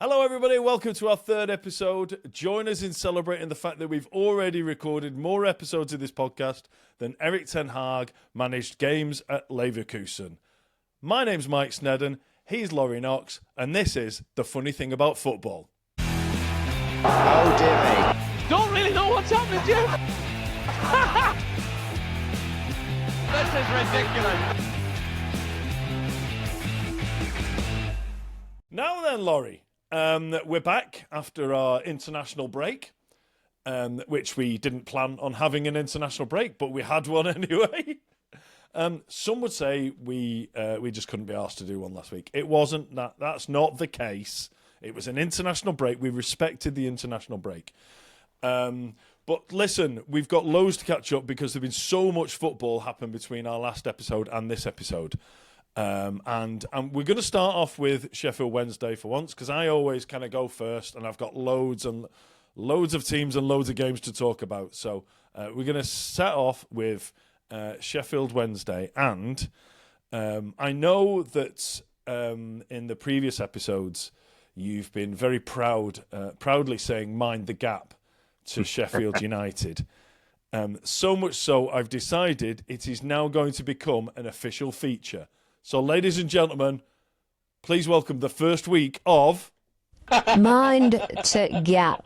Hello everybody, welcome to our third episode. Join us in celebrating the fact that we've already recorded more episodes of this podcast than Erik ten Hag managed games at Leverkusen. My name's Mike Snedden, he's Laurie Knox, and this is The Funny Thing About Football. Oh dear me. Don't really know what's happening, Jim. This is ridiculous. Now then, Laurie. We're back after our international break, which we didn't plan on having an international break, but we had one anyway. Some would say we just couldn't be asked to do one last week. It wasn't that. That's not the case. It was an international break. We respected the international break. But listen, we've got loads to catch up because there's been so much football happen between our last episode and this episode. And we're going to start off with Sheffield Wednesday for once, because I always kind of go first, and I've got loads of teams and loads of games to talk about. So we're going to set off with Sheffield Wednesday, and I know that in the previous episodes you've been very proudly saying "mind the gap" to Sheffield United. So much so, I've decided it is now going to become an official feature. So, ladies and gentlemen, please welcome the first week of... Mind to Gap.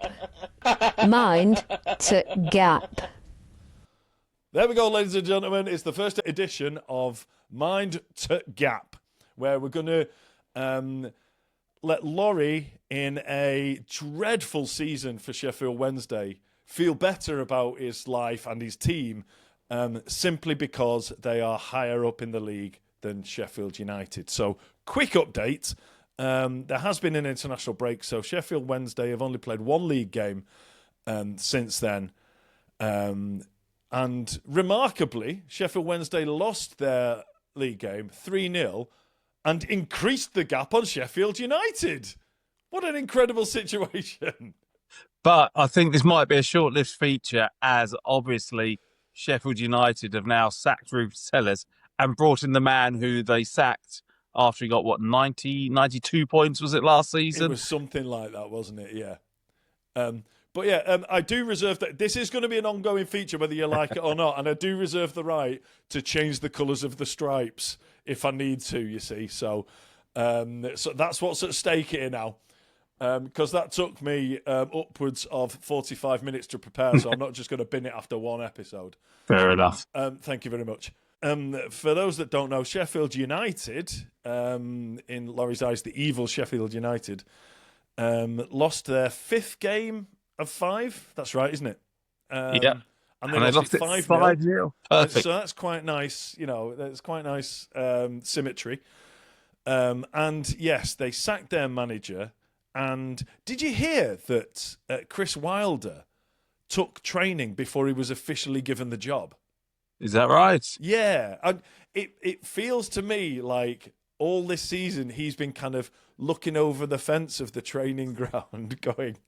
Mind to Gap. There we go, ladies and gentlemen. It's the first edition of Mind to Gap, where we're going to let Laurie, in a dreadful season for Sheffield Wednesday, feel better about his life and his team simply because they are higher up in the league than Sheffield United. So, quick update. There has been an international break, so Sheffield Wednesday have only played one league game since then. And remarkably, Sheffield Wednesday lost their league game 3-0 and increased the gap on Sheffield United. What an incredible situation. But I think this might be a short-lived feature, as obviously Sheffield United have now sacked Ruben Sellers and brought in the man who they sacked after he got, 92 points, was it, last season? It was something like that, wasn't it? Yeah. But yeah, I do reserve that. This is going to be an ongoing feature, whether you like it or not, and I do reserve the right to change the colours of the stripes if I need to, you see. So that's what's at stake here now. Because that took me upwards of 45 minutes to prepare, so I'm not just going to bin it after one episode. Fair enough. Thank you very much. For those that don't know, Sheffield United, in Laurie's eyes, the evil Sheffield United, lost their fifth game of 5. That's right, isn't it? Yeah. And they lost it 5-0. Perfect. So that's quite nice, that's quite nice symmetry. And yes, they sacked their manager. And did you hear that Chris Wilder took training before he was officially given the job? Is that right? Yeah. And it feels to me like all this season he's been kind of looking over the fence of the training ground going,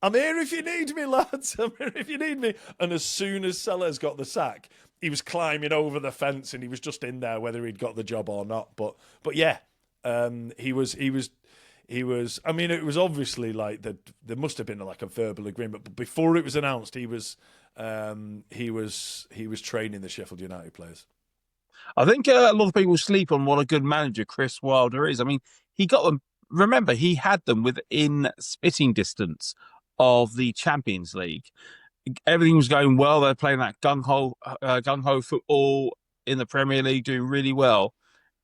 I'm here if you need me, lads. I'm here if you need me. And as soon as Sellers got the sack, he was climbing over the fence and he was just in there whether he'd got the job or not. But yeah, he was. I mean, it was obviously like there must have been like a verbal agreement, but before it was announced, he was training the Sheffield United players. I think a lot of people sleep on what a good manager Chris Wilder is. I mean, he got them. Remember, he had them within spitting distance of the Champions League. Everything was going well. They're playing that gung ho football in the Premier League, doing really well.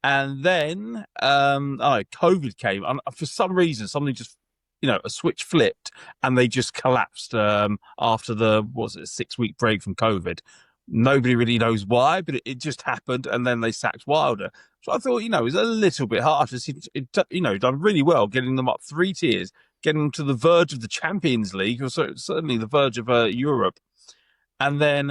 And then COVID came, and for some reason, something just, a switch flipped, and they just collapsed after the 6-week break from COVID. Nobody really knows why, but it just happened, and then they sacked Wilder. So I thought, it was a little bit harsh. It done really well, getting them up 3 tiers, getting them to the verge of the Champions League, or certainly the verge of Europe. And then,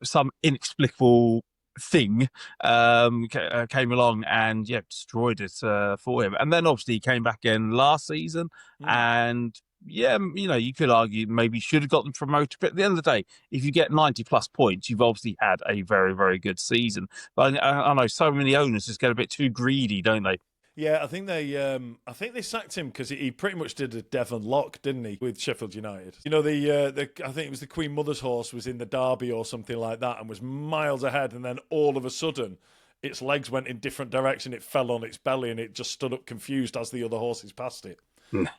some inexplicable thing came along and destroyed it for him. And then obviously he came back in last season and you could argue maybe should have gotten promoted, but at the end of the day, if you get 90 plus points, you've obviously had a very, very good season. But I know so many owners just get a bit too greedy, don't they? Yeah, I think they sacked him because he pretty much did a Devon Lock, didn't he, with Sheffield United? You know, the I think it was the Queen Mother's horse was in the Derby or something like that and was miles ahead, and then all of a sudden, its legs went in different direction. It fell on its belly and it just stood up confused as the other horses passed it.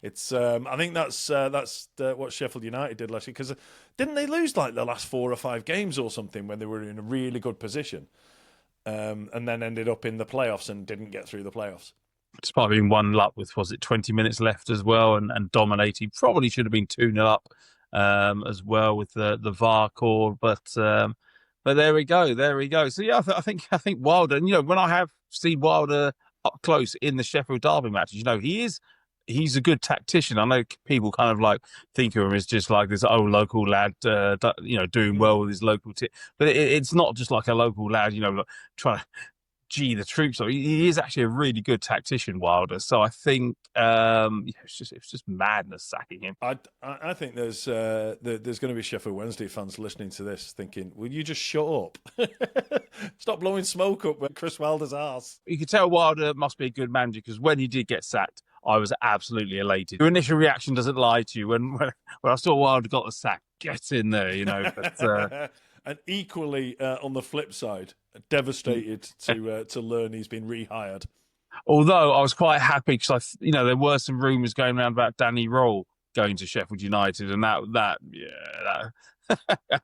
It's I think that's what Sheffield United did last year, because didn't they lose like the last 4 or 5 games or something when they were in a really good position, and then ended up in the playoffs and didn't get through the playoffs. Despite being 1-0 up with, was it 20 minutes left as well, and dominating. Probably should have been 2-0 up as well with the VAR call, but there we go. So yeah, I think Wilder. And, you know, when I have seen Wilder up close in the Sheffield Derby matches, you know, he's a good tactician. I know people kind of like think of him as just like this old local lad, you know, doing well with his local team, but it's not just like a local lad, you know, like trying to gee the troops. He is actually a really good tactician, Wilder. So I think it's just madness sacking him. I think there's going to be Sheffield Wednesday fans listening to this thinking, will you just shut up? Stop blowing smoke up with Chris Wilder's arse. You could tell Wilder must be a good manager, because when he did get sacked, I was absolutely elated. Your initial reaction doesn't lie to you. When I saw Wilder got the sack, get in there, you know. But, and equally, on the flip side, devastated to learn he's been rehired. Although I was quite happy because there were some rumours going around about Danny Roll going to Sheffield United, and that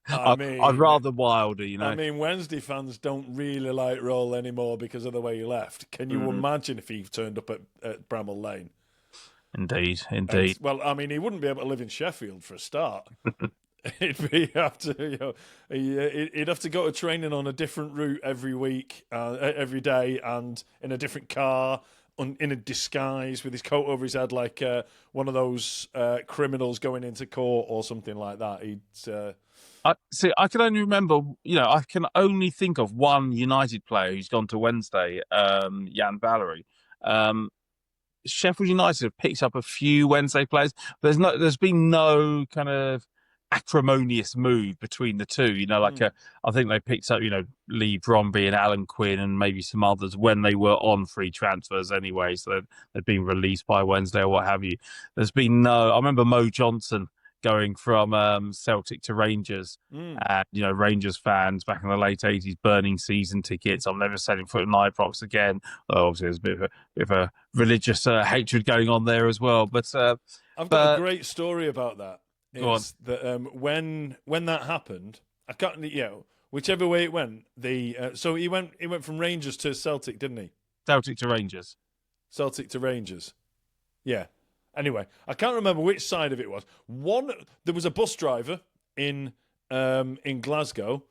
I'd rather Wilder, you know. I mean, Wednesday fans don't really like Roll anymore because of the way he left. Can you imagine if he turned up at Bramall Lane? Indeed. Well, I mean, he wouldn't be able to live in Sheffield for a start. He'd have to go to training on a different route every week, every day, and in a different car, in a disguise with his coat over his head, like one of those criminals going into court or something like that. I can only remember, I can only think of one United player who's gone to Wednesday, Jan Valery. Sheffield United have picked up a few Wednesday players. There's been no kind of acrimonious move between the two, I think they picked up, Lee Bromby and Alan Quinn and maybe some others when they were on free transfers anyway, so they'd been released by Wednesday or what have you. There's been I remember Mo Johnson going from Celtic to Rangers, and Rangers fans back in the late 80s burning season tickets. I'm never setting foot in Ibrox again. Well, obviously there's a bit of a religious hatred going on there as well, but I've got a great story about that. Is that when that happened, I can't. Whichever way it went, so he went from Rangers to Celtic, didn't he? Celtic to Rangers. Celtic to Rangers. Yeah. Anyway, I can't remember which side of it was. There was a bus driver in Glasgow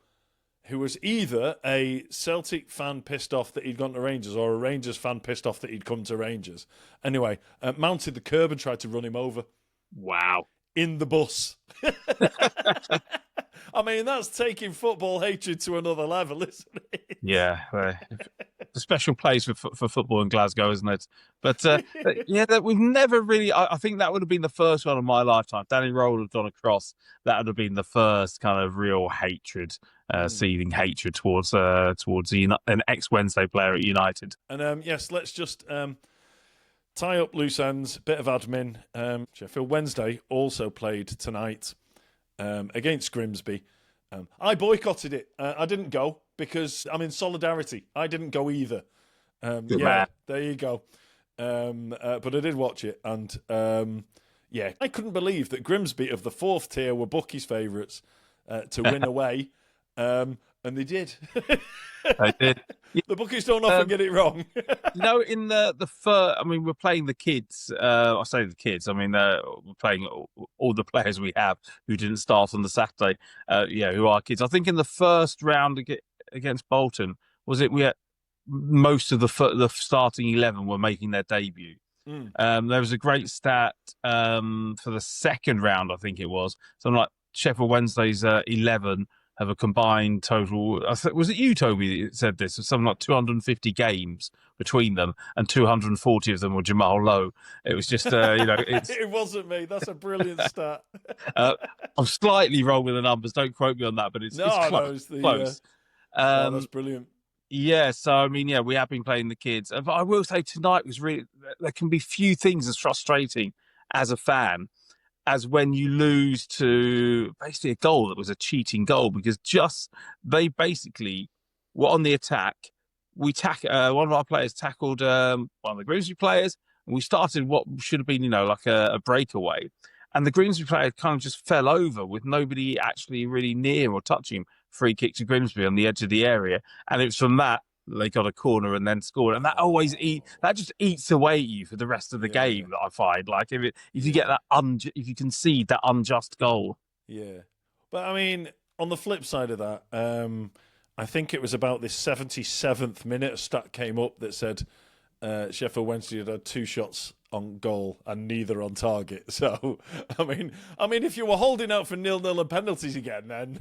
who was either a Celtic fan pissed off that he'd gone to Rangers or a Rangers fan pissed off that he'd come to Rangers. Anyway, mounted the curb and tried to run him over. Wow. In the bus. I mean, that's taking football hatred to another level, isn't it? Yeah, it's a special place for football in Glasgow, isn't it? But we've never really. I think that would have been the first one of my lifetime. Danny Roll had gone across. That would have been the first kind of real hatred, seething hatred towards an ex-Wednesday player at United. And yes, let's just tie up loose ends, bit of admin. Sheffield Wednesday also played tonight against Grimsby. I boycotted it. I didn't go because I'm in solidarity. I didn't go either. Man. There you go. But I did watch it. And I couldn't believe that Grimsby of the 4th tier were bookies' favourites to win away. And they did. They did. The bookies don't often get it wrong. In the first, I mean, we're playing the kids. I say the kids. I mean, we're playing all the players we have who didn't start on the Saturday. Who are kids. I think in the first round against Bolton, we had most of the starting 11 were making their debut. There was a great stat for the second round, I think it was. Something like Sheffield Wednesday's 11 have a combined total. Was it you, Toby, that said this? Something like 250 games between them, and 240 of them were Jamal Lowe. It was just, It wasn't me. That's a brilliant stat. I'm slightly wrong with the numbers. Don't quote me on that, but it's close. Close. That's brilliant. Yeah, so I mean, yeah, we have been playing the kids. But I will say tonight was really, there can be few things as frustrating as a fan as when you lose to basically a goal that was a cheating goal, because just they basically were on the attack. One of our players tackled one of the Grimsby players, and we started what should have been, like a breakaway. And the Grimsby player kind of just fell over with nobody actually really near or touching him. Free kick to Grimsby on the edge of the area. And it was from that they got a corner and then scored. And that just eats away at you for the rest of the game. That I find, like, if you get that if you concede that unjust goal. Yeah, but I mean, on the flip side of that, I think it was about this 77th minute, a stat came up that said Sheffield Wednesday had 2 shots on goal and neither on target. So, I mean, if you were holding out for 0-0 and penalties again, then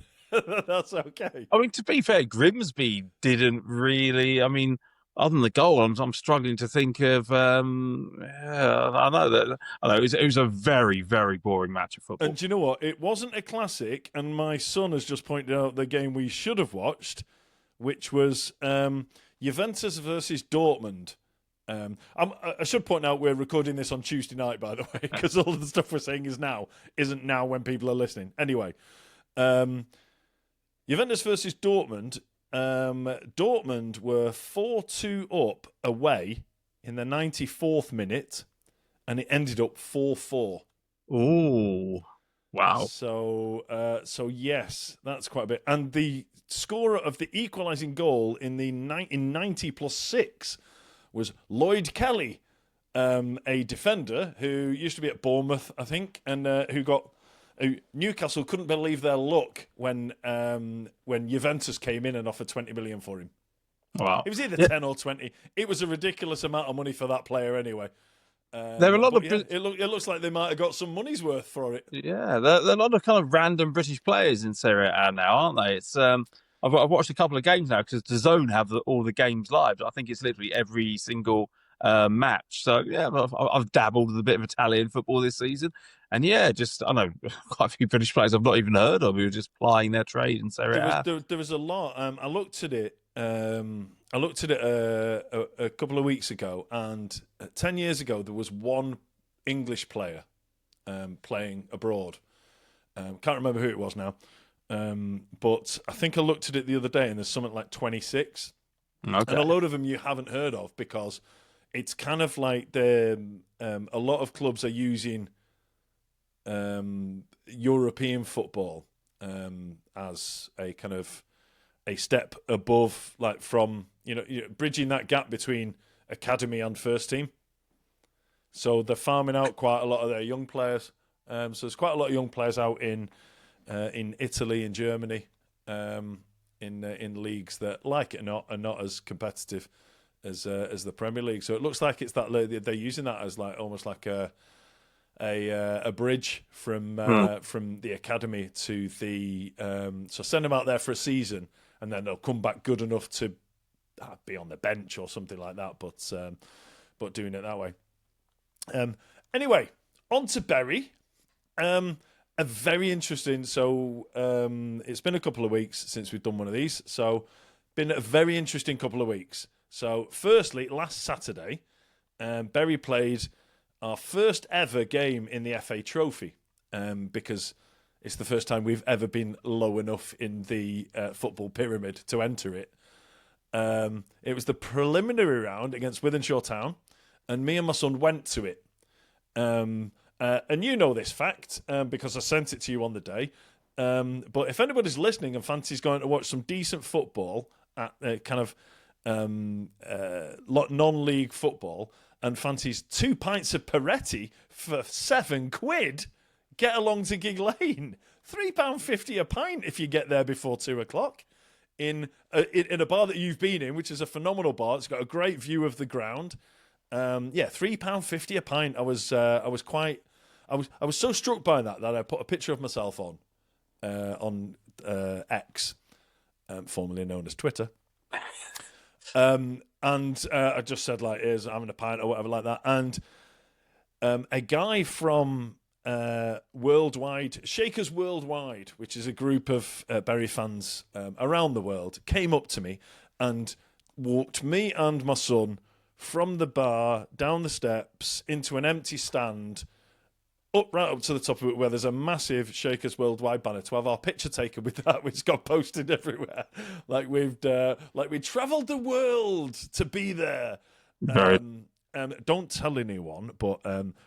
that's okay. I mean, to be fair, Grimsby didn't really. I mean, other than the goal, I'm struggling to think of. I know it was a very, very boring match of football. And do you know what? It wasn't a classic, and my son has just pointed out the game we should have watched, which was Juventus versus Dortmund. I should point out we're recording this on Tuesday night, by the way, because all of the stuff we're saying isn't now when people are listening. Anyway, Juventus versus Dortmund. Dortmund were 4-2 up away in the 94th minute, and it ended up 4-4. Oh, wow! So yes, that's quite a bit. And the scorer of the equalising goal in 90 plus 6 was Lloyd Kelly, a defender who used to be at Bournemouth, I think, and who Newcastle couldn't believe their luck when Juventus came in and offered 20 million for him. Wow. It was either 10 or 20. It was a ridiculous amount of money for that player anyway. There are a lot of it looks like they might have got some money's worth for it. Yeah, there are a lot of kind of random British players in Serie A now, aren't they? It's I've watched a couple of games now because DAZN have all the games live. I think it's literally every single match. So yeah, I've dabbled with a bit of Italian football this season, and yeah, just I know quite a few British players I've not even heard of who are just plying their trade in Serie A. There was a lot. I looked at it. A couple of weeks ago, and 10 years ago there was one English player playing abroad. Can't remember who it was now, but I think I looked at it the other day, and there's something like 26, Okay. and a load of them you haven't heard of because it's kind of like a lot of clubs are using European football as a kind of a step above, like from bridging that gap between academy and first team. So they're farming out quite a lot of their young players. So there's quite a lot of young players out in Italy and Germany, in leagues that, like it or not, are not as competitive as the Premier League. So it looks like it's that they're using that as like almost like a bridge from the academy to the so send them out there for a season, and then they'll come back good enough to be on the bench or something like that. But doing it that way. Anyway, on to Bury. A very interesting. So it's been a couple of weeks since we've done one of these. So been a very interesting couple of weeks. So firstly, last Saturday, Bury played our first ever game in the FA Trophy, because it's the first time we've ever been low enough in the football pyramid to enter it. It was the preliminary round against Wythenshawe Town, and me and my son went to it. And you know this fact because I sent it to you on the day. But if anybody's listening and fancies going to watch some decent football at kind of non-league football and fancies 2 pints of Peretti for £7, get along to Gig Lane. £3.50 a pint if you get there before 2:00 in a bar that you've been in, which is a phenomenal bar. It's got a great view of the ground. £3.50 a pint. I was so struck by that I put a picture of myself on X, formerly known as Twitter. And I just said, like, here's having a pint or whatever like that. And a guy from Shakers Worldwide, which is a group of Bury fans around the world, came up to me and walked me and my son from the bar, down the steps, into an empty stand, right up to the top of it, where there's a massive Shakers Worldwide banner to have our picture taken with that, which got posted everywhere. Like we travelled the world to be there. Very. Don't tell anyone, but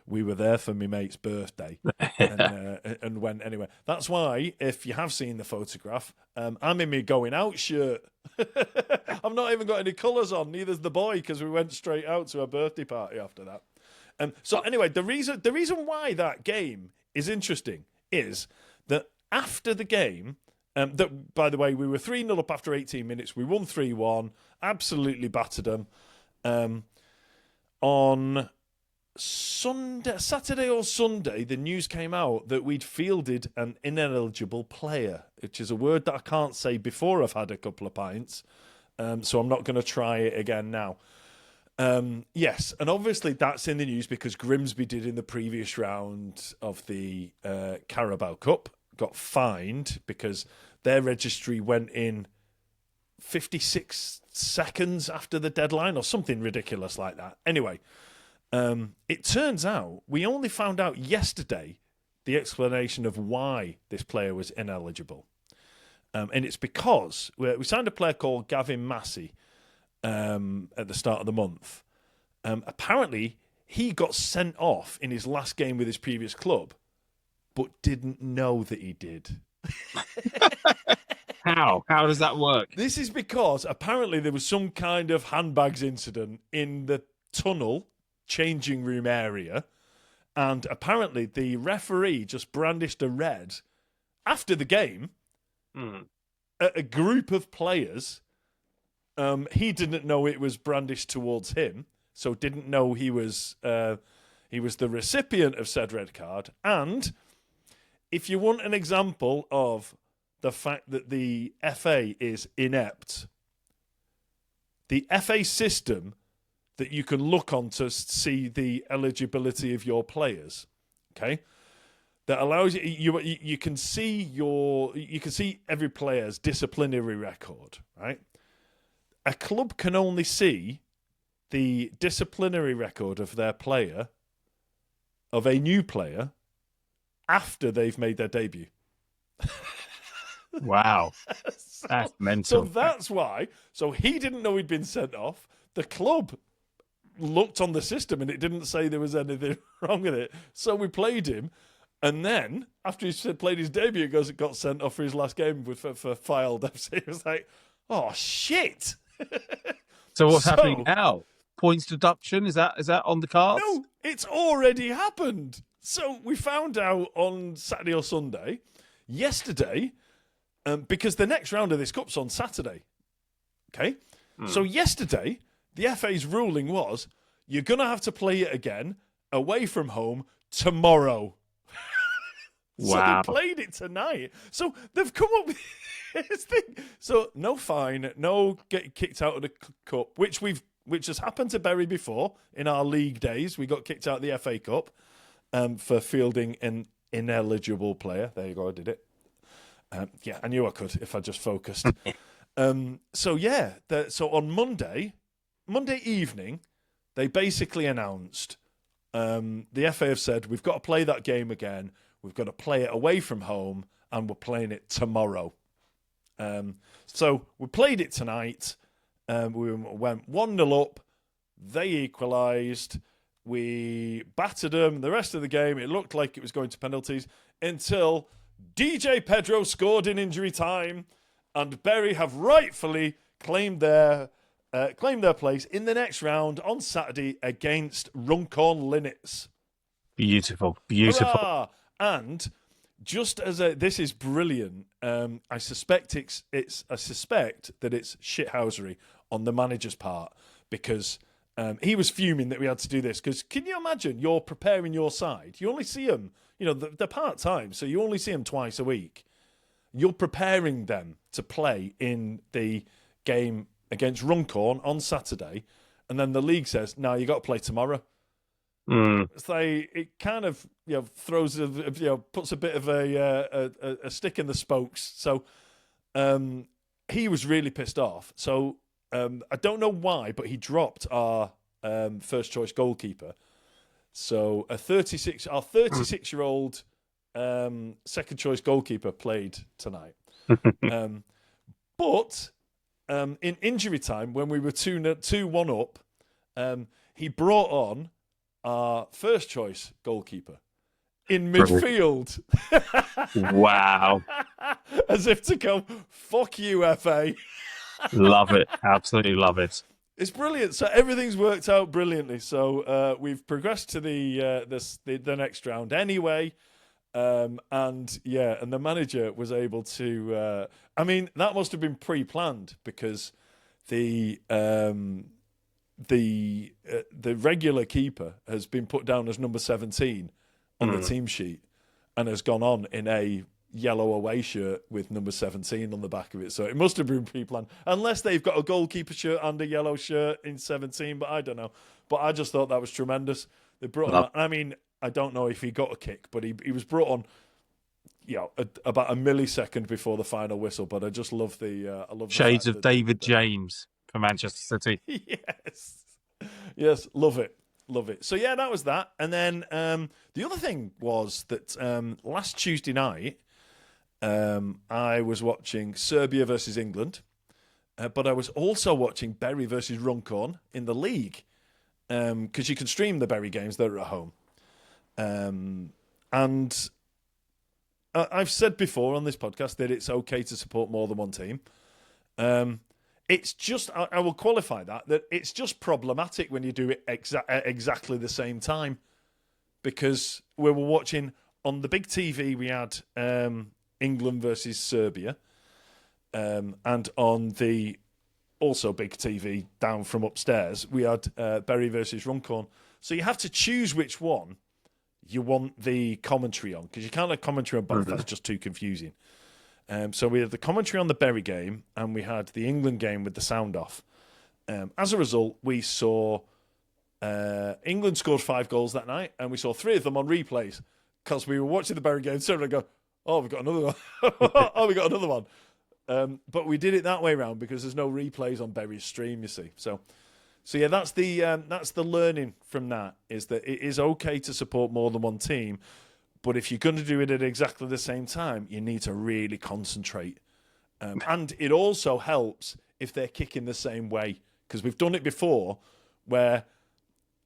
we were there for my mate's birthday, and went anyway. That's why, if you have seen the photograph, I'm in my going out shirt. I've not even got any colours on. Neither's the boy, because we went straight out to a birthday party after that. So anyway, the reason why that game is interesting is that after the game, that by the way, we were 3-0 up after 18 minutes. We won 3-1, absolutely battered them. On Saturday or Sunday, the news came out that we'd fielded an ineligible player, which is a word that I can't say before I've had a couple of pints. So I'm not going to try it again now. Yes, and obviously that's in the news because Grimsby did in the previous round of the Carabao Cup, got fined because their registry went in 56 seconds after the deadline or something ridiculous like that. Anyway, it turns out we only found out yesterday the explanation of why this player was ineligible. And it's because we signed a player called Gavin Massey at the start of the month. Apparently, he got sent off in his last game with his previous club, but didn't know that he did. How? How does that work? This is because apparently there was some kind of handbags incident in the tunnel changing room area, and apparently the referee just brandished a red after the game at a group of players. He didn't know it was brandished towards him, so didn't know he was the recipient of said red card. And if you want an example of the fact that the FA is inept, the FA system that you can look on to see the eligibility of your players, okay, that allows you can see every player's disciplinary record, right? A club can only see the disciplinary record of their player, of a new player, after they've made their debut. Wow. That's mental. So that's why. So he didn't know he'd been sent off. The club looked on the system and it didn't say there was anything wrong with it. So we played him. And then, after he played his debut, it got sent off for his last game for Filed FC. It was like, oh, shit. So what's happening now? Points deduction? Is that on the cards? No, it's already happened. So we found out on Saturday or Sunday, yesterday, because the next round of this cup's on Saturday. Okay? So yesterday, the FA's ruling was, you're going to have to play it again, away from home, tomorrow. Wow. So we played it tonight. So they've come up with this thing. So no fine, no getting kicked out of the cup, which has happened to Bury before in our league days. We got kicked out of the FA Cup for fielding an ineligible player. There you go, I did it. Yeah, I knew I could if I just focused. So on Monday evening, they basically announced the FA have said, we've got to play that game again. We've got to play it away from home, and we're playing it tomorrow. So we played it tonight. We went 1-0 up. They equalised. We battered them. The rest of the game, it looked like it was going to penalties until DJ Pedro scored in injury time, and Bury have rightfully claimed their place in the next round on Saturday against Runcorn Linnets. Beautiful. Hurrah! And just as this is brilliant, I suspect that it's shithousery on the manager's part, because he was fuming that we had to do this. Because can you imagine, you're preparing your side, you only see them, they're part-time, so you only see them twice a week. You're preparing them to play in the game against Runcorn on Saturday, and then the league says, no, you got to play tomorrow. It's like, it kind of throws puts a bit of a stick in the spokes. So he was really pissed off. So I don't know why, but he dropped our first choice goalkeeper. So our 36-year-old second choice goalkeeper played tonight. But in injury time, when we were 2-1 up, he brought on our first choice goalkeeper in midfield. Wow. As if to go, fuck you, FA. Love it. Absolutely love it. It's brilliant. So everything's worked out brilliantly. So we've progressed to the next round anyway. And the manager was able to. I mean, that must have been pre-planned because the regular keeper has been put down as number 17 on the team sheet and has gone on in a yellow away shirt with number 17 on the back of it. So it must have been pre-planned, unless they've got a goalkeeper shirt and a yellow shirt in 17. But I don't know. But I just thought that was tremendous. They brought him on. I mean, I don't know if he got a kick, but he was brought on, about a millisecond before the final whistle. But I just love the shades of David James for Manchester City. Yes, love it. So yeah, that was that. And then the other thing was that last Tuesday night, I was watching Serbia versus England, but I was also watching Bury versus Runcorn in the league, because you can stream the Bury games that are at home. And I've said before on this podcast that it's okay to support more than one team. It's just, I will qualify that it's just problematic when you do it at exactly the same time, because we were watching on the big TV, we had England versus Serbia, and on the also big TV down from upstairs, we had Bury versus Runcorn. So you have to choose which one you want the commentary on, because you can't have commentary on both. That's just too confusing. So we had the commentary on the Bury game, and we had the England game with the sound off. As a result, we saw England scored 5 goals that night, and we saw 3 of them on replays, because we were watching the Bury game. So we go, oh, we've got another one. Oh, we got another one. But we did it that way around because there's no replays on Bury's stream, you see. So yeah, that's the learning from that, is that it is okay to support more than one team, but if you're going to do it at exactly the same time, you need to really concentrate. And it also helps if they're kicking the same way, because we've done it before where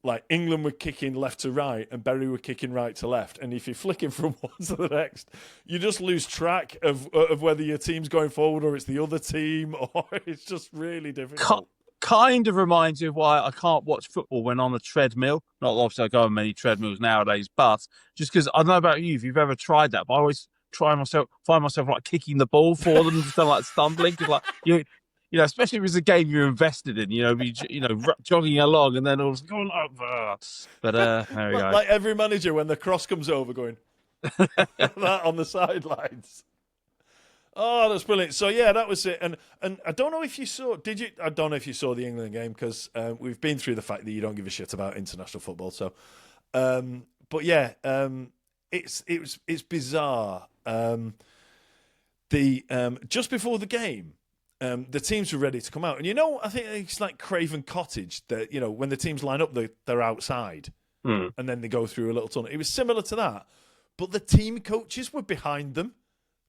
like England were kicking left to right and Bury were kicking right to left. And if you're flicking from one to the next, you just lose track of whether your team's going forward or it's the other team, or it's just really difficult. Kind of reminds you of why I can't watch football when on a treadmill. Not that obviously I go on many treadmills nowadays, but just because I don't know about you, if you've ever tried that, but I always find myself like kicking the ball for them, just like stumbling, because like you know, especially if it's a game you're invested in, jogging along and then all of a sudden going over. But there we go. Like every manager when the cross comes over, going that on the sidelines. Oh, that's brilliant. So yeah, that was it. And I don't know if you saw. Did you? I don't know if you saw the England game, because we've been through the fact that you don't give a shit about international football. So, but yeah, it's bizarre. Just before the game, the teams were ready to come out, and I think it's like Craven Cottage that when the teams line up, they're outside, and then they go through a little tunnel. It was similar to that, but the team coaches were behind them.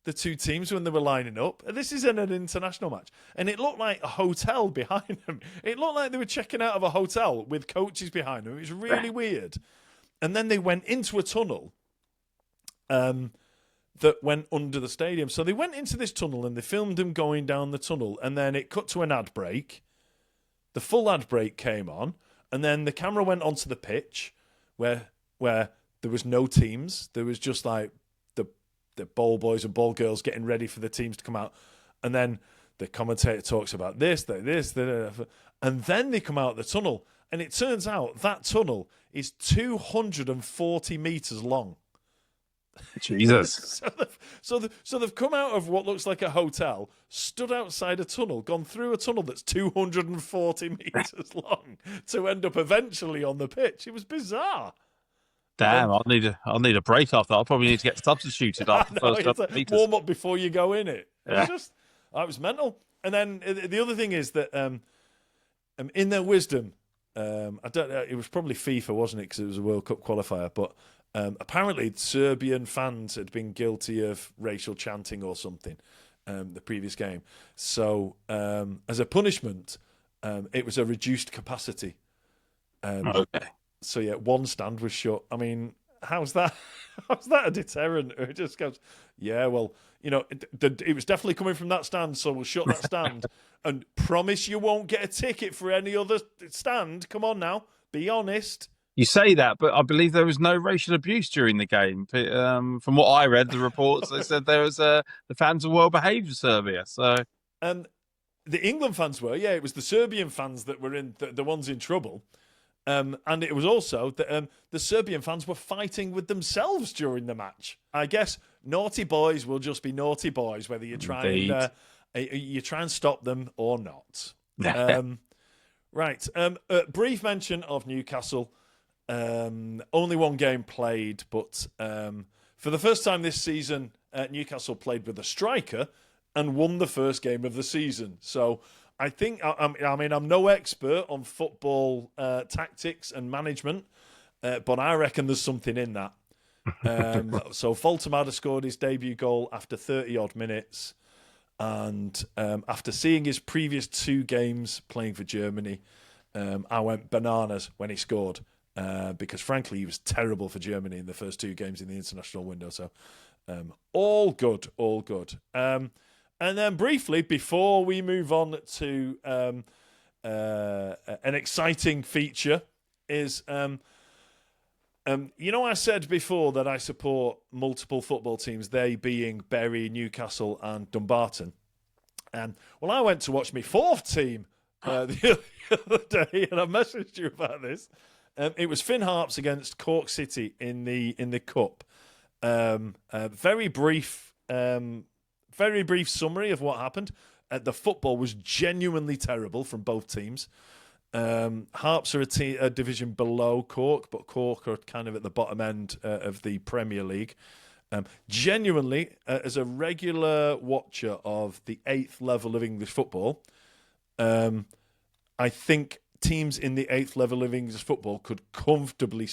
The two teams when they were lining up. And this is in an international match. And it looked like a hotel behind them. It looked like they were checking out of a hotel with coaches behind them. It was really weird. And then they went into a tunnel that went under the stadium. So they went into this tunnel and they filmed them going down the tunnel. And then it cut to an ad break. The full ad break came on. And then the camera went onto the pitch where there was no teams. There was just like the ball boys and ball girls getting ready for the teams to come out. And then the commentator talks about this, and then they come out of the tunnel. And it turns out that tunnel is 240 metres long. Jesus. So they've come out of what looks like a hotel, stood outside a tunnel, gone through a tunnel that's 240 metres long to end up eventually on the pitch. It was bizarre. Damn, I'll need a break after. I'll probably need to get substituted after the first couple of meters. Warm up before you go in it. It was mental. And then the other thing is that in their wisdom, I don't know, it was probably FIFA, wasn't it? Because it was a World Cup qualifier. But apparently, Serbian fans had been guilty of racial chanting or something the previous game. So, as a punishment, it was a reduced capacity. Okay. So yeah, one stand was shut. I mean, how's that? How's that a deterrent? It just goes, yeah, well, it was definitely coming from that stand, so we'll shut that stand and promise you won't get a ticket for any other stand. Come on now, be honest. You say that, but I believe there was no racial abuse during the game. From what I read, the reports, they said there was the fans were well behaved in Serbia. So, the England fans were, yeah. It was the Serbian fans that were in the ones in trouble. And it was also that the Serbian fans were fighting with themselves during the match. I guess naughty boys will just be naughty boys, whether you try and stop them or not. Right. Brief mention of Newcastle. Only one game played, but for the first time this season, Newcastle played with a striker and won the first game of the season. So I think, I mean, I'm no expert on football tactics and management, but I reckon there's something in that. So Voltemada scored his debut goal after 30-odd minutes. And after seeing his previous 2 games playing for Germany, I went bananas when he scored. Because, frankly, he was terrible for Germany in the first 2 games in the international window. So all good, all good. And then briefly, before we move on to an exciting feature, is I said before that I support multiple football teams, they being Bury, Newcastle, and Dumbarton. Well, I went to watch my 4th team the other day, and I messaged you about this. It was Finn Harps against Cork City in the cup. Very brief summary of what happened. The football was genuinely terrible from both teams. Harps are a division below Cork, but Cork are kind of at the bottom end of the Premier League. Genuinely, as a regular watcher of the 8th level of English football, I think teams in the 8th level of English football could comfortably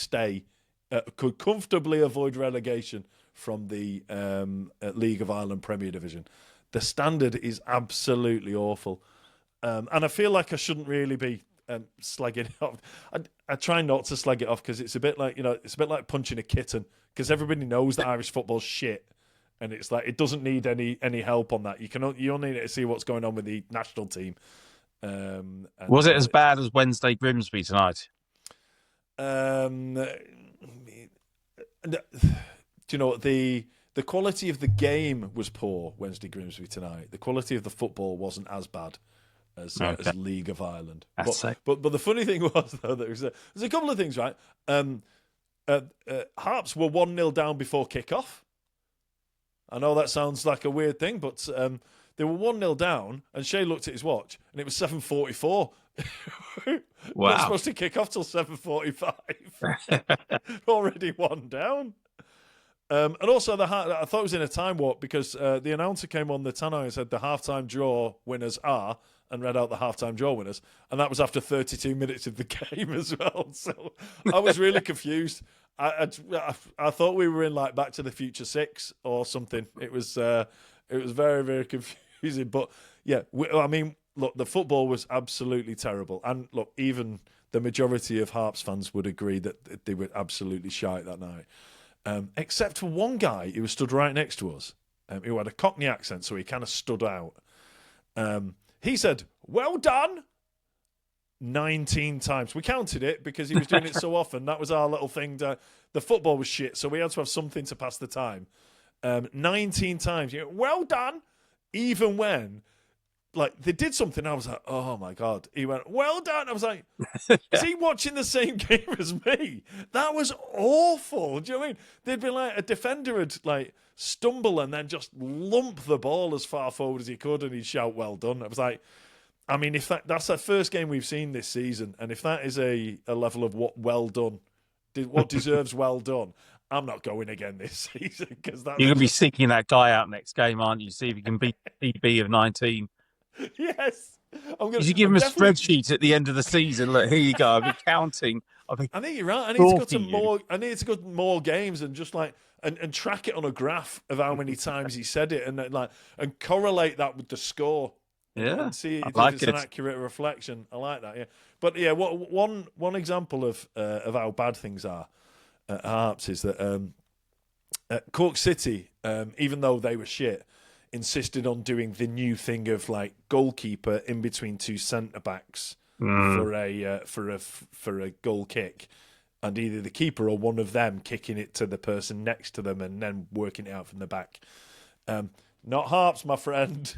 avoid relegation from the League of Ireland Premier Division. The standard is absolutely awful. And I feel like I shouldn't really be slagging it off. I try not to slag it off because it's a bit like, it's a bit like punching a kitten, because everybody knows that Irish football's shit. And it's like, it doesn't need any help on that. You only need to see what's going on with the national team. Was it as bad as Wednesday Grimsby tonight? Do you know the quality of the game was poor Wednesday Grimsby tonight. The quality of the football wasn't as bad as League of Ireland. But the funny thing was, though, there's a couple of things, right? Harps were 1-0 down before kick-off. I know that sounds like a weird thing, but they were 1-0 down, and Shay looked at his watch, and it was 7:44. Wow. Not supposed to kick off till 7:45. Already 1 down. And also, I thought it was in a time warp because the announcer came on the tannoy and said the halftime draw winners are, and read out the halftime draw winners, and that was after 32 minutes of the game as well. So I was really confused. I thought we were in like Back to the Future 6 or something. It was very, very confusing. But yeah, I mean, look, the football was absolutely terrible, and look, even the majority of Harps fans would agree that they were absolutely shite that night. Except for one guy who was stood right next to us, who had a Cockney accent, so he kind of stood out. He said, "Well done," 19 times. We counted it because he was doing it so often. That was our little thing. The football was shit, so we had to have something to pass the time. 19 times. Well done. Even when, like, they did something, I was like, oh my God. He went, well done. I was like, is he watching the same game as me? That was awful. Do you know what I mean? They'd be like, a defender would like stumble and then just lump the ball as far forward as he could, and he'd shout, well done. I was like, I mean, if that's the first game we've seen this season, and if that is a level of what well done, what deserves well done, I'm not going again this season, because that's... You're going to be seeking that guy out next game, aren't you? See if you can beat PB of 19. Yes. You should give him a spreadsheet at the end of the season. Look, here you go. I've been counting. I think you're right. I need to go to more. I need to go to more games and just like and track it on a graph of how many times he said it, and and correlate that with the score. Yeah, and see if like it's an accurate reflection. I like that. Yeah, but yeah, one example of how bad things are at Harps is that Cork City, even though they were shit, insisted on doing the new thing of like goalkeeper in between two centre backs for a goal kick, and either the keeper or one of them kicking it to the person next to them and then working it out from the back. Not Harps, my friend.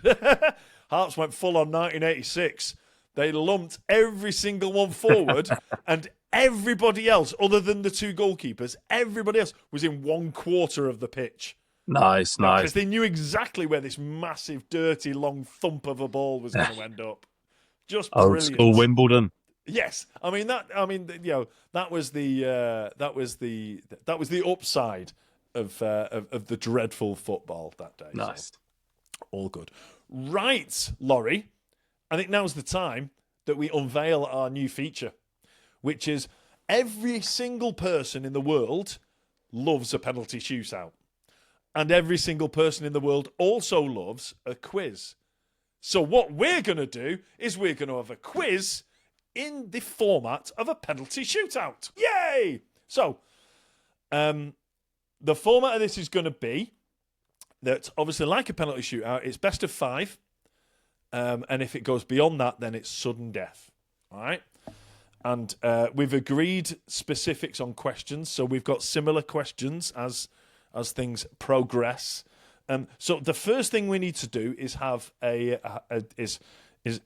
Harps went full on 1986. They lumped every single one forward, and everybody else, other than the two goalkeepers, everybody else was in 1/4 of the pitch. Nice. Because they knew exactly where this massive, dirty, long thump of a ball was going to end up. Just brilliant. Old school Wimbledon. Yes, that was the upside of the dreadful football that day. Nice. So, all good. Right, Laurie, I think now's the time that we unveil our new feature, which is every single person in the world loves a penalty shootout. And every single person in the world also loves a quiz. So what we're going to do is we're going to have a quiz in the format of a penalty shootout. Yay! So, the format of this is going to be that, obviously, like a penalty shootout, it's best of 5. And if it goes beyond that, then it's sudden death. All right? And we've agreed specifics on questions. So we've got similar questions as things progress. So the first thing we need to do is have is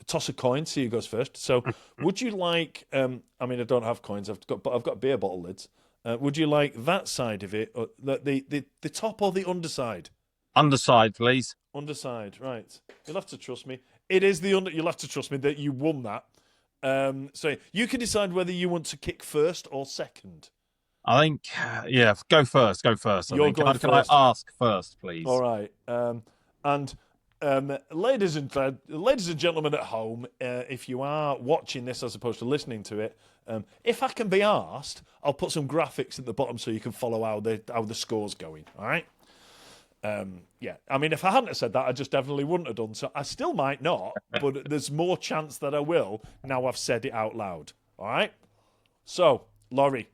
toss a coin, see who goes first. So would you like, I don't have coins, but I've got beer bottle lids. Would you like that side of it, or the top or the underside? Underside, please. Underside, right. You'll have to trust me. It is you'll have to trust me that you won that. So you can decide whether you want to kick first or second. I think, go first. You're going can first. I ask first, please? All right. Ladies and gentlemen at home, if you are watching this as opposed to listening to it, if I can be asked, I'll put some graphics at the bottom so you can follow how the score's going. All right. If I hadn't have said that, I just definitely wouldn't have done. So I still might not, but there's more chance that I will now I've said it out loud. All right. So, Laurie,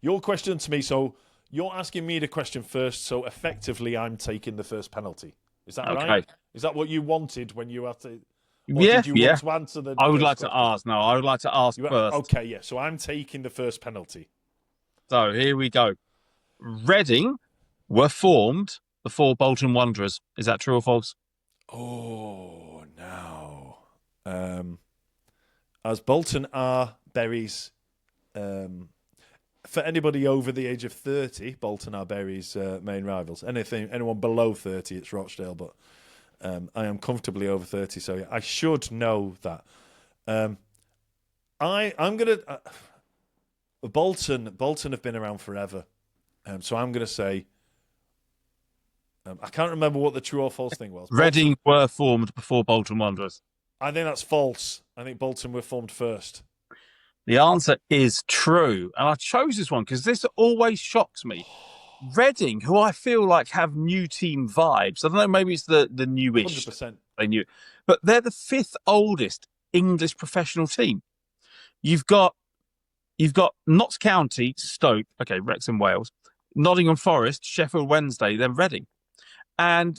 your question to me. So you're asking me the question first. So effectively, I'm taking the first penalty. Is that right? Is that what you wanted when you had to? Did you want to answer the? I would like to ask. No, I would like to ask first. Okay, yeah. So I'm taking the first penalty. So here we go. Reading were formed before Bolton Wanderers. Is that true or false? Oh, no. As Bolton are Bury's, for anybody over the age of 30, Bolton are Bury's main rivals. Anyone below 30, it's Rochdale, but I am comfortably over 30, so yeah, I should know that. I'm going to... Bolton have been around forever, so I'm going to say... I can't remember what the true or false thing was. Reading were formed before Bolton Wanderers. I think that's false. I think Bolton were formed first. The answer is true. And I chose this one because this always shocks me. Reading, who I feel like have new team vibes. I don't know, maybe it's the newish. 100%. They knew. But they're the 5th oldest English professional team. You've got Notts County, Stoke, okay, Wrexham, Wales, Nottingham Forest, Sheffield Wednesday, then Reading. And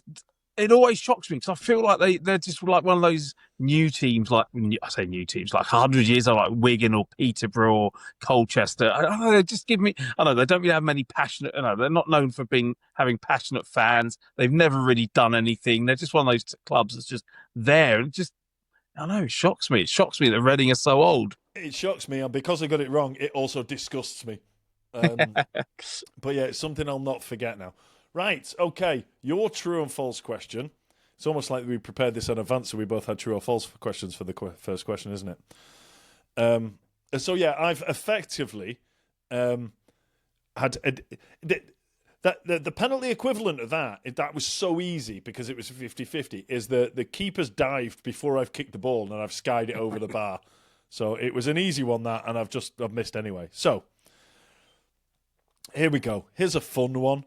it always shocks me because I feel like they're just like one of those new teams, like I say new teams, like 100 years old, like Wigan or Peterborough or Colchester. I don't know, they just give me, I don't know, they don't really have many passionate, they're not known for having passionate fans. They've never really done anything. They're just one of those clubs that's just there. And just, I don't know, it shocks me. It shocks me that Reading are so old. It shocks me, and because I got it wrong, it also disgusts me. But yeah, it's something I'll not forget now. Right, okay, your true and false question. It's almost like we prepared this in advance, so we both had true or false questions for the first question, isn't it? So yeah, I've effectively had... The penalty equivalent of that was so easy because it was 50-50, is the keeper's dived before I've kicked the ball and I've skied it over the bar. So it was an easy one, that, and I've missed anyway. So here we go. Here's a fun one.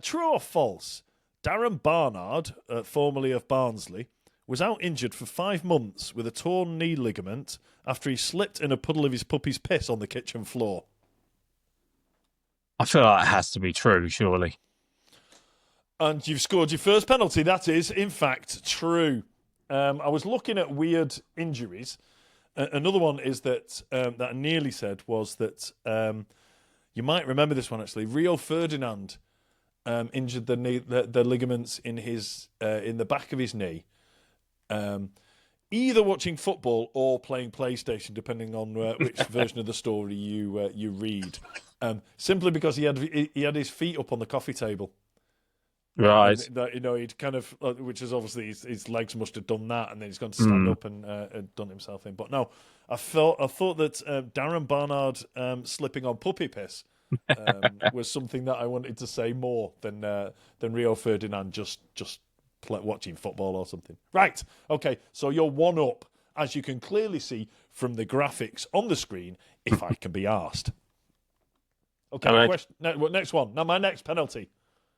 True or false? Darren Barnard, formerly of Barnsley, was out injured for 5 months with a torn knee ligament after he slipped in a puddle of his puppy's piss on the kitchen floor. I feel like it has to be true, surely. And you've scored your first penalty. That is, in fact, true. I was looking at weird injuries. Another one is that I nearly said was that you might remember this one actually. Rio Ferdinand injured the ligaments in the back of his knee, either watching football or playing PlayStation, depending on which version of the story you read. Simply because he had his feet up on the coffee table. Right. He'd kind of, which is obviously his legs must have done that, and then he's gone to stand up and done himself in. But no, I thought that Darren Barnard slipping on puppy piss was something that I wanted to say more than Rio Ferdinand just watching football or something. Right. Okay. So you're one up, as you can clearly see from the graphics on the screen, if I can be asked. Okay. Right. Next one. Now my next penalty.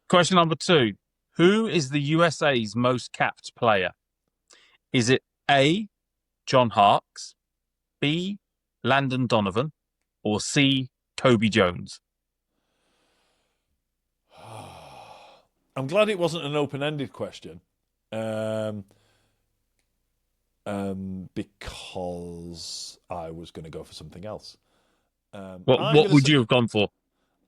Question number 2. Who is the USA's most capped player? Is it A, John Harkes, B, Landon Donovan, or C, Kobe Jones? I'm glad it wasn't an open-ended question, because I was going to go for something else. What would you have gone for?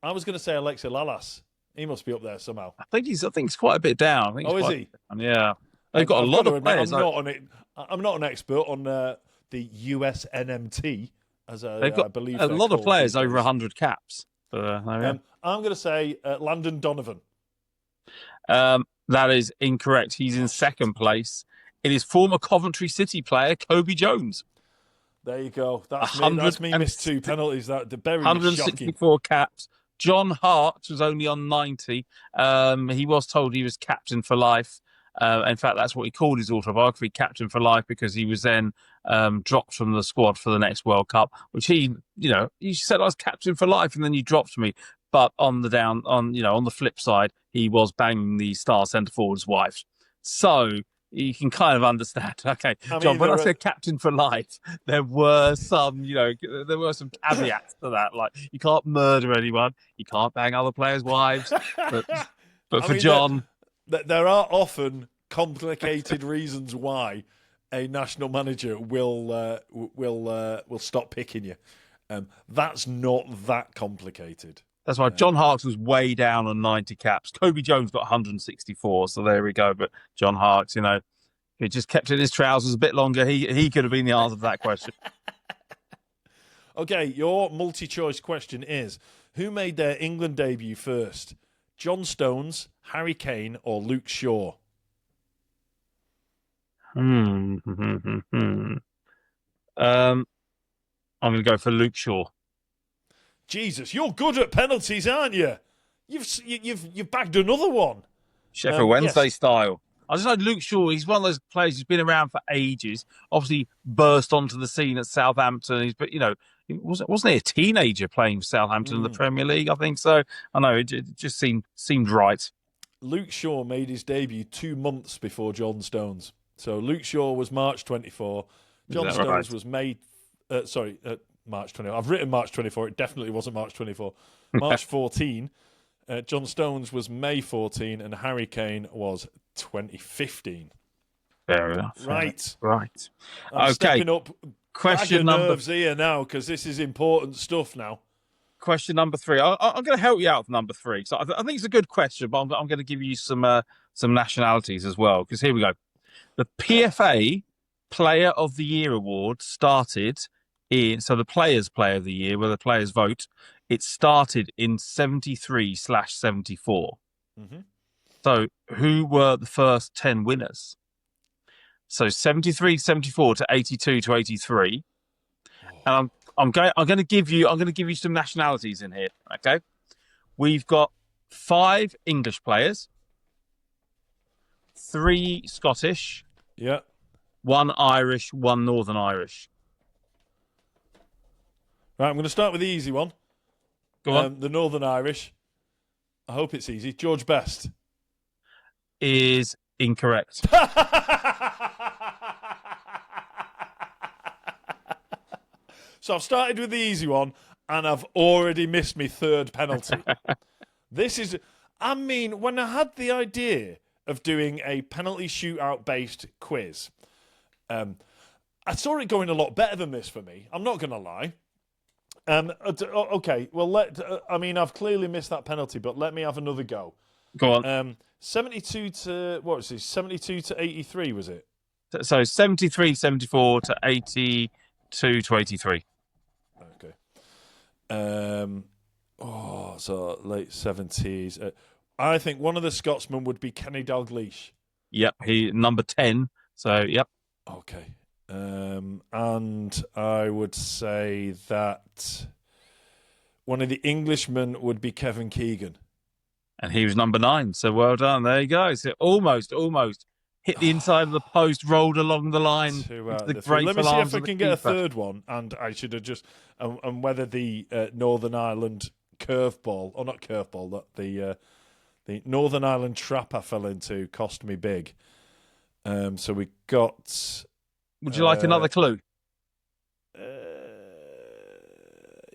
I was going to say Alexei Lalas. He must be up there somehow. I think he's quite a bit down. Is he? Yeah. They've got a lot of players. I'm not an expert on the USNMT, They've got I believe a lot of players over 100 caps. I'm going to say Landon Donovan. That is incorrect. He's in second place. It is former Coventry City player Kobe Jones. There you go. That's me missed 2 penalties. That the very 164 caps. John Hart was only on 90. He was told he was captain for life. In fact, that's what he called his autobiography, Captain for Life, because he was then dropped from the squad for the next World Cup, which he said I was captain for life and then you dropped me. But on the flip side, he was banging the star centre forward's wife. So you can kind of understand. Okay, John, when I said captain for life, there were some caveats to that. Like, you can't murder anyone, you can't bang other players' wives. But for John, there are often complicated reasons why a national manager will stop picking you. That's not that complicated. That's why John Harkes was way down on 90 caps. Kobe Jones got 164, so there we go. But John Harkes, if he just kept it in his trousers a bit longer, he could have been the answer to that question. Okay, your multi-choice question is, who made their England debut first? John Stones, Harry Kane, or Luke Shaw? I'm going to go for Luke Shaw. Jesus, you're good at penalties, aren't you? You've bagged another one. Sheffield Wednesday style. I just like Luke Shaw. He's one of those players who's been around for ages. Obviously, burst onto the scene at Southampton. But wasn't he a teenager playing for Southampton in the Premier League? I think so. I know it just seemed right. Luke Shaw made his debut 2 months before John Stones. So Luke Shaw was March 24. John Stones was March 24. I've written March 24. It definitely wasn't March 24. March 14. John Stones was May 14, and Harry Kane was 2015. Fair enough. Right. I'm stepping up. Question number nerves here now, because this is important stuff now. Question number 3. I'm going to help you out with number 3. So I think it's a good question, but I'm going to give you some nationalities as well. Because here we go. The PFA Player of the Year award started so the Players' Player of the Year, where the players vote, it started in 73/74. Mm-hmm. So who were the first 10 winners? So 73/74 to 82/83. And I'm going to give you some nationalities in here. Okay, we've got 5 English players, 3 Scottish, Yeah. 1 Irish, 1 Northern Irish. Right, I'm going to start with the easy one. Go on. The Northern Irish. I hope it's easy. George Best. Is incorrect. So I've started with the easy one, and I've already missed my third penalty. I mean, when I had the idea of doing a penalty shootout-based quiz, I saw it going a lot better than this for me. I'm not going to lie. Okay, well, I've clearly missed that penalty, but let me have another go. Go on. 72 to, what was it? 72 to 83, was it? So 73, 74 to 82 to 83. Okay. So late 70s. I think one of the Scotsmen would be Kenny Dalglish. Yep, he number 10. So, yep. Okay. And I would say that one of the Englishmen would be Kevin Keegan. And he was number 9. So well done. There you go. So almost hit the inside of the post, rolled along the line. Let me see if I can get a third one. And I should have just and whether the Northern Ireland curveball, or not curveball, that the Northern Ireland trap I fell into cost me big. So we got. Would you like another clue?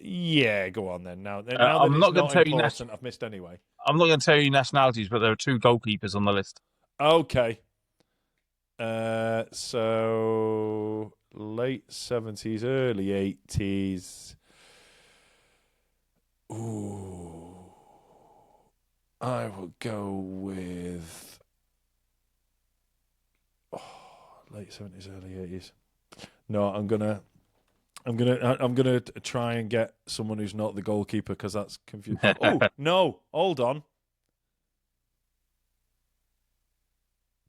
Yeah, go on then. Now that I'm not going to tell you. I've missed anyway. I'm not going to tell you nationalities, but there are 2 goalkeepers on the list. Okay. So late 70s, early 80s. Ooh. I will go with late 70s, early 80s. No, I'm gonna try and get someone who's not the goalkeeper because that's confusing. Oh no! Hold on,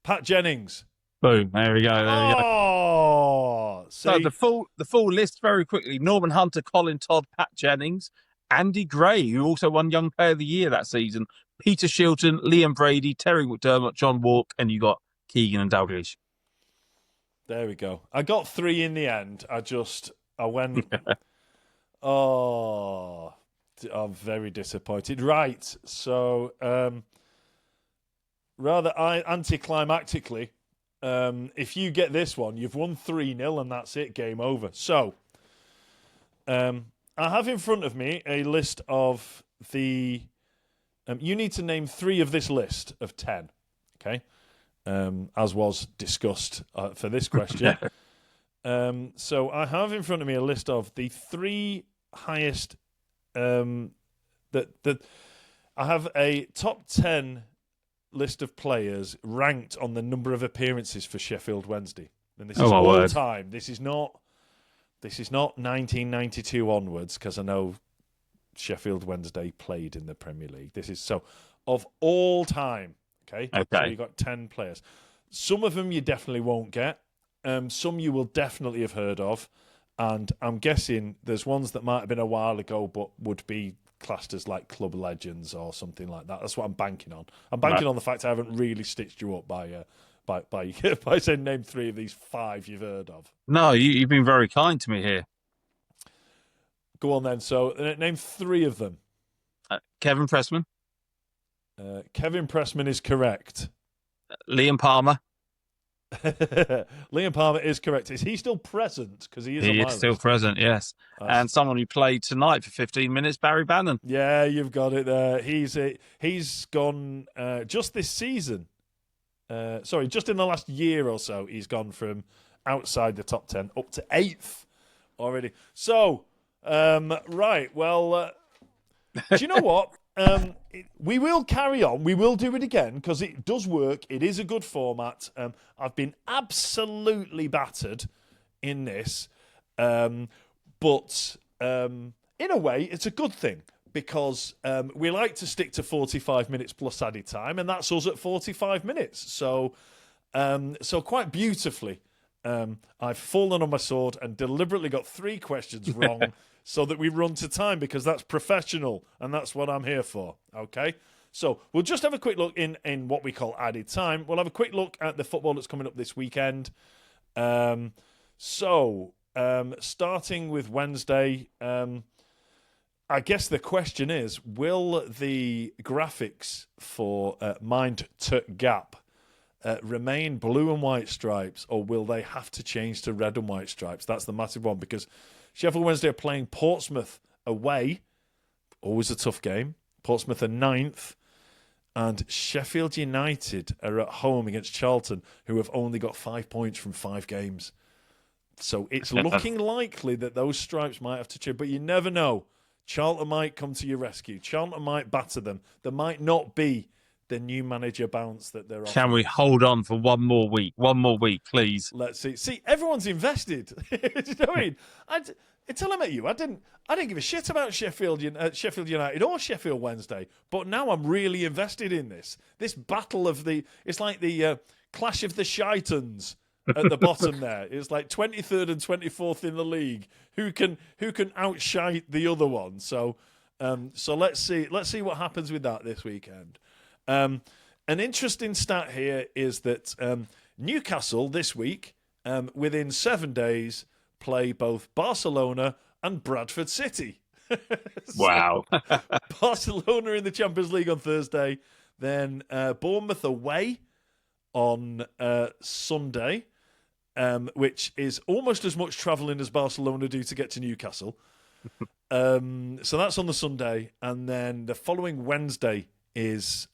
Pat Jennings. Boom! There we go. There we go. Oh, so the full list very quickly: Norman Hunter, Colin Todd, Pat Jennings, Andy Gray, who also won Young Player of the Year that season, Peter Shilton, Liam Brady, Terry McDermott, John Walk, and you got Keegan and Dalglish. There we go. I got 3 in the end. I went. Oh, I'm very disappointed. Right, so rather anticlimactically, if you get this one, you've won 3-0 and that's it, game over. So, I have in front of me a list of the. You need to name 3 of this list of 10, okay? As was discussed for this question. So I have in front of me a list of the 3 highest. That I have a top 10 list of players ranked on the number of appearances for Sheffield Wednesday, and this is all time. This is not 1992 onwards, because I know Sheffield Wednesday played in the Premier League. This is so of all time. Okay. So you've got 10 players. Some of them you definitely won't get. Some you will definitely have heard of. And I'm guessing there's ones that might have been a while ago but would be classed as like club legends or something like that. That's what I'm banking on. I'm banking on the fact I haven't really stitched you up by saying name 3 of these 5 you've heard of. No, you've been very kind to me here. Go on then. So name 3 of them. Kevin Pressman. Kevin Pressman is correct. Liam Palmer. Liam Palmer is correct. Is he still present? Because he is still present, yes. And someone who played tonight for 15 minutes, Barry Bannon. Yeah, you've got it there. He's gone just this season. Just in the last year or so, he's gone from outside the top 10 up to 8th already. So, right, well, do you know what? We will carry on. We will do it again because it does work. It is a good format. I've been absolutely battered in this. But in a way, it's a good thing because we like to stick to 45 minutes plus added time, and that's us at 45 minutes. So quite beautifully, I've fallen on my sword and deliberately got 3 questions wrong so that we run to time, because that's professional and that's what I'm here for. Okay? So we'll just have a quick look in what we call added time. We'll have a quick look at the football that's coming up this weekend. Starting with Wednesday, I guess the question is, will the graphics for Mind to Gap remain blue and white stripes, or will they have to change to red and white stripes? That's the massive one, because Sheffield Wednesday are playing Portsmouth away. Always a tough game. Portsmouth are 9th. And Sheffield United are at home against Charlton, who have only got 5 points from 5 games. So it's looking likely that those stripes might have to change, but you never know. Charlton might come to your rescue. Charlton might batter them. There might not be the new manager bounce that they're offering. Can we hold on for one more week? One more week, please. Let's see. See, everyone's invested. Do you know what I mean? Until I met you, I didn't give a shit about Sheffield United or Sheffield Wednesday, but now I'm really invested in this. This battle of it's like the clash of the Shitons at the bottom there. It's like 23rd and 24th in the league. Who can outshite the other one? So let's see what happens with that this weekend. An interesting stat here is that Newcastle this week, within 7 days, play both Barcelona and Bradford City. Wow. Barcelona in the Champions League on Thursday, then Bournemouth away on Sunday, which is almost as much travelling as Barcelona do to get to Newcastle. So that's on the Sunday, and then the following Wednesday is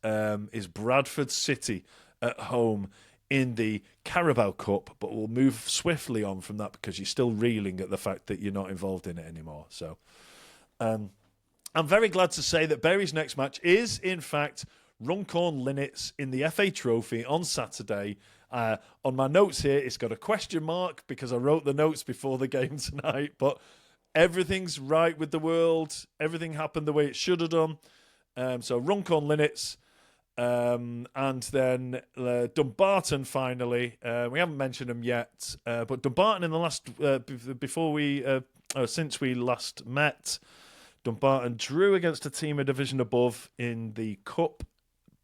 Bradford City at home in the Carabao Cup, but we'll move swiftly on from that because you're still reeling at the fact that you're not involved in it anymore. So I'm very glad to say that Bury's next match is, in fact, Runcorn Linnets in the FA Trophy on Saturday. On my notes here, it's got a question mark because I wrote the notes before the game tonight, but everything's right with the world. Everything happened the way it should have done. So Runcorn Linnets, and then Dumbarton finally. We haven't mentioned them yet, but Dumbarton in the last since we last met, Dumbarton drew against a team a division above in the cup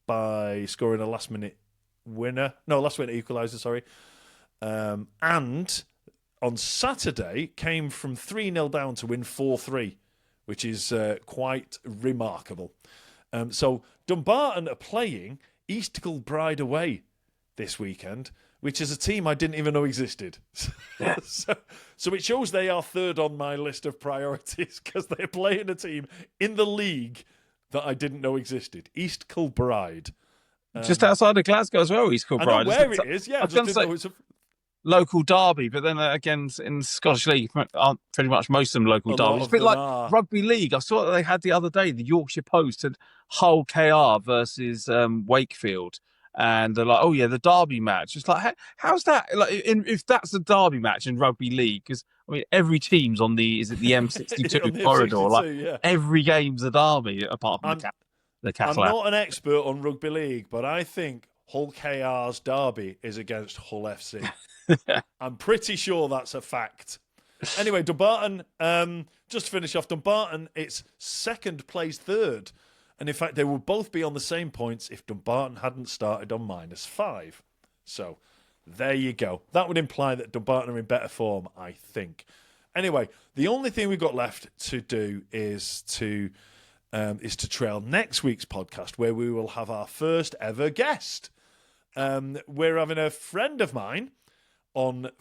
by scoring a last minute equaliser. Sorry, and on Saturday came from 3-0 down to win 4-3, which is quite remarkable. So Dumbarton are playing East Kilbride away this weekend, which is a team I didn't even know existed. So it shows they are third on my list of priorities because they're playing a team in the league that I didn't know existed. East Kilbride. Just outside of Glasgow as well, East Kilbride. I know where it is, yeah. I just didn't know it's a local derby, but then again, in Scottish League, aren't pretty much most of them local derbies. It's a bit like Rugby League. I saw that they had the other day, the Yorkshire Post had Hull KR versus Wakefield. And they're like, oh, yeah, the derby match. It's like, how's that? Like, if that's a derby match in Rugby League, because, I mean, every team's on the M62 corridor. M62, like, yeah. Every game's a derby, apart from the Castle. I'm not an expert on Rugby League, but I think Hull KR's derby is against Hull FC. I'm pretty sure that's a fact. Anyway, Dumbarton, just to finish off, Dumbarton, it's second place third. And in fact, they would both be on the same points if Dumbarton hadn't started on -5. So there you go. That would imply that Dumbarton are in better form, I think. Anyway, the only thing we've got left to do is to trail next week's podcast, where we will have our first ever guest. We're having a friend of mine on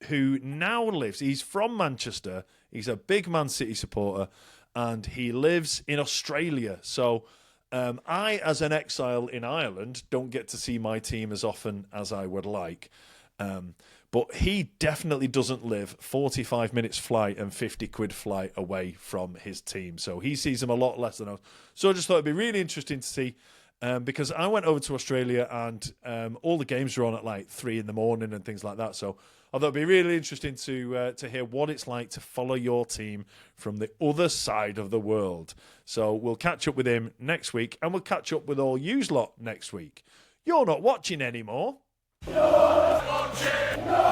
who now lives. He's from Manchester. He's a big Man City supporter, and he lives in Australia. So I, as an exile in Ireland, don't get to see my team as often as I would like. But he definitely doesn't live 45 minutes flight and 50 quid flight away from his team. So he sees them a lot less than us. So I just thought it'd be really interesting to see, because I went over to Australia and all the games were on at like 3 a.m. and things like that. So I thought it'd be really interesting to hear what it's like to follow your team from the other side of the world. So we'll catch up with him next week, and we'll catch up with all yous lot next week. You're not watching anymore. You're not watching.